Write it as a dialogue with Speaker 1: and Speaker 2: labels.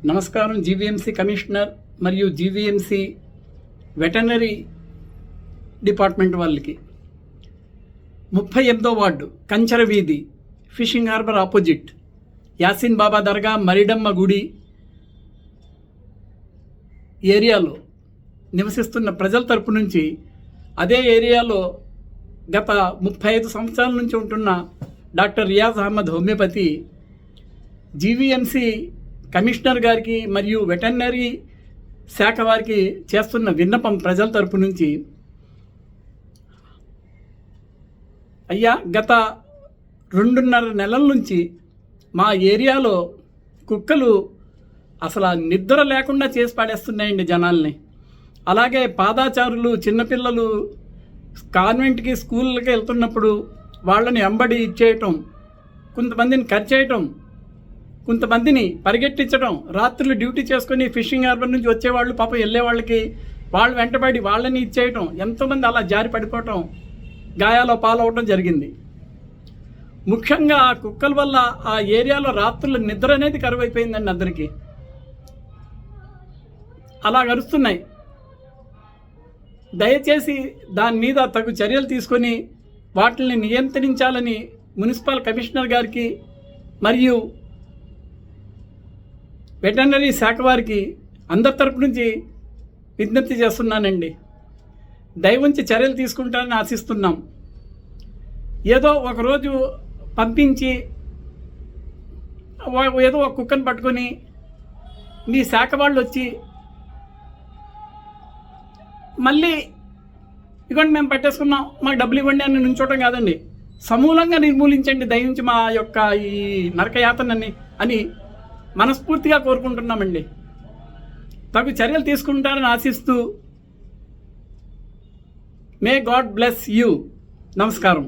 Speaker 1: నమస్కారం. GVMC commissioner మరియు GVMC veterinary department వాళ్ళకి 38వ వార్డు కంచర వీధి ఫిషింగ్ హార్బర్ ఆపోజిట్ యాసిన్ బాబా దర్గా మరిడమ్మ గుడి ఏరియాలో నివసిస్తున్న ప్రజల తరపు నుంచి అదే ఏరియాలో గత 35 సంవత్సరాల నుంచి ఉంటున్న doctor Riyaz Ahmed homeopathy GVMC commissioner గారికి మరియు వెటర్నరీ శాఖ వారికి చేస్తున్న విన్నపం ప్రజల తరపు నుంచి, అయ్యా గత 2.5 నెలల నుంచి మా ఏరియాలో కుక్కలు అసలు నిద్ర లేకుండా చేసి పడేస్తున్నాయండి జనాల్ని. అలాగే పాదాచారులు చిన్నపిల్లలు కాన్వెంట్కి స్కూళ్ళకి వెళ్తున్నప్పుడు వాళ్ళని ఎంబడి ఇచ్చేయటం, కొంతమందిని కరిచేయటం, కొంతమందిని పరిగెట్టించడం, రాత్రులు డ్యూటీ చేసుకొని ఫిషింగ్ హార్బర్ నుంచి వచ్చేవాళ్ళు పాపం వెళ్ళే వాళ్ళకి వాళ్ళు వెంటబడి వాళ్ళని ఇచ్చేయటం, ఎంతోమంది అలా జారి పడిపోవటం, గాయాలో పాలవటం జరిగింది. ముఖ్యంగా ఆ కుక్కల వల్ల ఆ ఏరియాలో రాత్రులు నిద్ర అనేది కరువైపోయిందండి అందరికీ. అలా గరుస్తున్నాయి. దయచేసి దాని మీద తగు చర్యలు తీసుకొని వాటిని నియంత్రించాలని మున్సిపల్ కమిషనర్ గారికి మరియు వెటర్నరీ శాఖ వారికి అందరి తరపు నుంచి విజ్ఞప్తి చేస్తున్నానండి. దయవుంచి చర్యలు తీసుకుంటారని ఆశిస్తున్నాం. ఏదో ఒకరోజు పంపించి ఏదో ఒక కుక్కను పట్టుకొని మీ శాఖ వాళ్ళు వచ్చి మళ్ళీ ఇవ్వండి మేము పట్టేసుకున్నాం మాకు డబ్బులు ఇవ్వండి అని నుంచోవటం కాదండి. సమూలంగా నిర్మూలించండి దయించి మా యొక్క ఈ నరకయాతనని అని మనస్ఫూర్తిగా కోరుకుంటున్నామండి. తగు చర్యలు తీసుకుంటారని ఆశిస్తూ మే గాడ్ బ్లెస్ యూ. నమస్కారం.